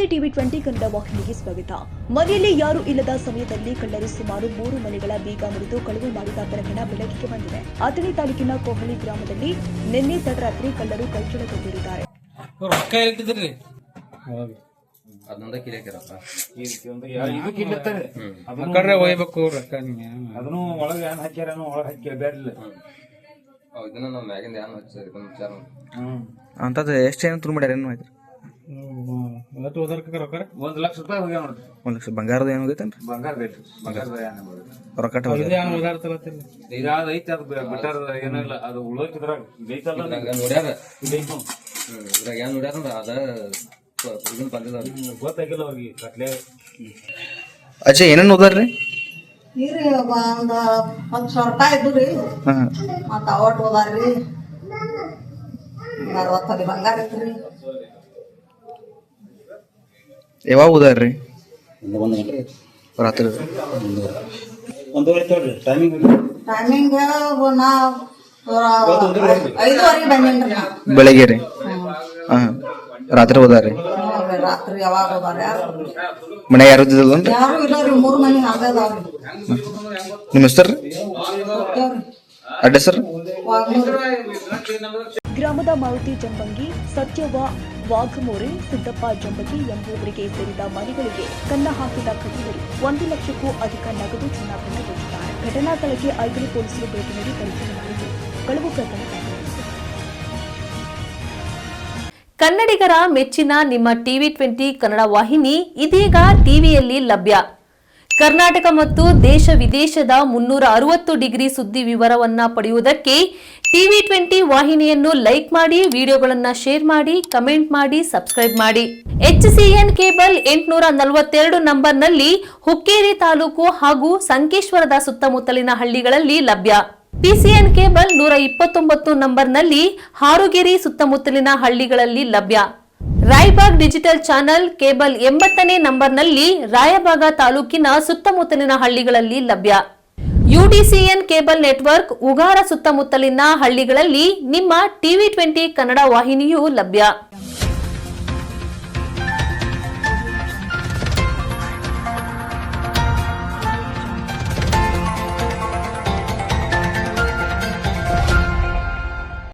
ನಮಸ್ತೆ ಟಿವಿ20 ಕನ್ನಡ ವಾಹಿನಿಗೆ ಸ್ವಾಗತ. ಮನೆಯಲ್ಲಿ ಯಾರು ಇಲ್ಲದ ಸಮಯದಲ್ಲಿ ಕಳ್ಳರು ಸುಮಾರು 3 ಮನೆಗಳ ಬೀಗ ಮುರಿದು ಕಳವು ಮಾಡಿದ ಪ್ರಕರಣ ಬೆಳಕಿಗೆ ಬಂದಿದೆ. ಅಥಣಿ ತಾಲೂಕಿನ ಕೋಹಳಿ ಗ್ರಾಮದಲ್ಲಿ ನಿನ್ನೆ ತಡರಾತ್ರಿ ಕಳ್ಳರು ಕೈಚಳಕಗೊಂಡಿದ್ದಾರೆ. ಅಂತದ್ದು ಎಷ್ಟೇನು ತುರು ಮಾಡ್ಯಾರ ಏನು ಆಯ್ತು? 1 ಲಕ್ಷ ರೂಪಾಯಿ ಹೋಗ್ಯಾವ ನೋಡ್ರಿ. 1 ಲಕ್ಷ ಬಂಗಾರದ ಏನು ಹೋಗೈತೇನ್ರಿ? ಬಂಗಾರದ ರೊಕ್ಕ ಇದಾದ ಐತಿ, ಅದು ಬಿಟ್ಟಾರ ಏನಿಲ್ಲ, ಅದು ಉಳೋಕಿದ್ರಾಗ ಐತಲ್ಲ ಗೊತ್ತಾಗಿಲ್ಲ ಅವ್ರಿಗೆ ಕಟ್ಲೆ. ಅಜ್ಜ ಏನೇನು ಓದಾರ್ರಿ? ಇರಿ ಒಂದ್ 10,000 ರೂಪಾಯಿ ಇದ್ದು ರೀ, ಮತ್ತ ಅವಟ್ ಹೋದಾರ್ರಿ. 60 ತೊಲಿ ಬಂಗಾರ ಐತ್ರಿ. ಯಾವಾಗ ಓದಾರ್ರಿ? ರಾತ್ರಿ ಟೈಮಿಂಗ್ ನಾ 5:30 ಬಂದೇನ್ರಿ ನಾ. ಬೆಳಗ್ಗೆ ರೀ? ರಾತ್ರಿ ಓದಾರ್ರಿ? ರಾತ್ರಿ ಯಾವಾಗ ಹೋದಾರ? ಮನೆ ಯಾರು ಇದ್ದಿದ್ದಲ್ರಿ? ಯಾರು ಇಲ್ಲ ರೀ, 3 ಮನೆ ಆಗದಾವ್ರಿ. ನಿಮ್ಮ ಹೆಸರು ಅಡ್ರೆಸ್ ಸರ್? ಗ್ರಾಮದ ಮಾರುತಿ ಜಂಬಂಗಿ, ಸತ್ಯವ ವಾಘಮೋರೆ, ಸಿದ್ದಪ್ಪ ಜಂಬಗಿ ಎಂಬುವರಿಗೆ ಸೇರಿದ ಮನೆಗಳಿಗೆ ಕನ್ನ ಹಾಕಿದ ಕಳ್ಳರು 1 ಲಕ್ಷಕ್ಕೂ ಅಧಿಕ ನಗದು ಚಿನ್ನಾಭರಣಗಳಿದ್ದಾರೆ. ಘಟನಾ ಸ್ಥಳಕ್ಕೆ ಐಗಳಿ ಪೊಲೀಸರು ಭೇಟಿ ನೀಡಿ ಪರಿಶೀಲನೆ ಮಾಡಿದ್ದು ಕಳವು ಪ್ರಕರಣ ದಾಖಲಿಸಿದೆ. ಕನ್ನಡಿಗರ ಮೆಚ್ಚಿನ ನಿಮ್ಮ ಟಿವಿ20 ಕನ್ನಡ ವಾಹಿನಿ ಇದೀಗ ಟಿವಿಯಲ್ಲಿ ಲಭ್ಯ. ಕರ್ನಾಟಕ ಮತ್ತು ದೇಶ ವಿದೇಶದ 360 ಡಿಗ್ರಿ ಸುದ್ದಿ ವಿವರವನ್ನ ಪಡೆಯುವುದಕ್ಕೆ ಟಿವಿ20 ವಾಹಿನಿಯನ್ನು ಲೈಕ್ ಮಾಡಿ, ವಿಡಿಯೋಗಳನ್ನು ಶೇರ್ ಮಾಡಿ, ಕಮೆಂಟ್ ಮಾಡಿ, ಸಬ್ಸ್ಕ್ರೈಬ್ ಮಾಡಿ. HCN ಕೇಬಲ್ 842 ನಂಬರ್ನಲ್ಲಿ ಹುಕ್ಕೇರಿ ತಾಲೂಕು ಹಾಗೂ ಸಂಕೇಶ್ವರದ ಸುತ್ತಮುತ್ತಲಿನ ಹಳ್ಳಿಗಳಲ್ಲಿ ಲಭ್ಯ. PCN ಕೇಬಲ್ 129 ನಂಬರ್ನಲ್ಲಿ ಹಾರುಗೆರೆ ಸುತ್ತಮುತ್ತಲಿನ ಹಳ್ಳಿಗಳಲ್ಲಿ ಲಭ್ಯ. ರಾಯಬಾಗ್ ಡಿಜಿಟಲ್ ಚಾನೆಲ್ ಕೇಬಲ್ 80ನೇ ನಂಬರ್ನಲ್ಲಿ ರಾಯಬಾಗ ತಾಲೂಕಿನ ಸುತ್ತಮುತ್ತಲಿನ ಹಳ್ಳಿಗಳಲ್ಲಿ ಲಭ್ಯ. UDCN ಕೇಬಲ್ ನೆಟ್ವರ್ಕ್ ಉಗಾರ ಸುತ್ತಮುತ್ತಲಿನ ಹಳ್ಳಿಗಳಲ್ಲಿ ನಿಮ್ಮ ಟಿವಿ20 ಕನ್ನಡ ವಾಹಿನಿಯೂ ಲಭ್ಯ.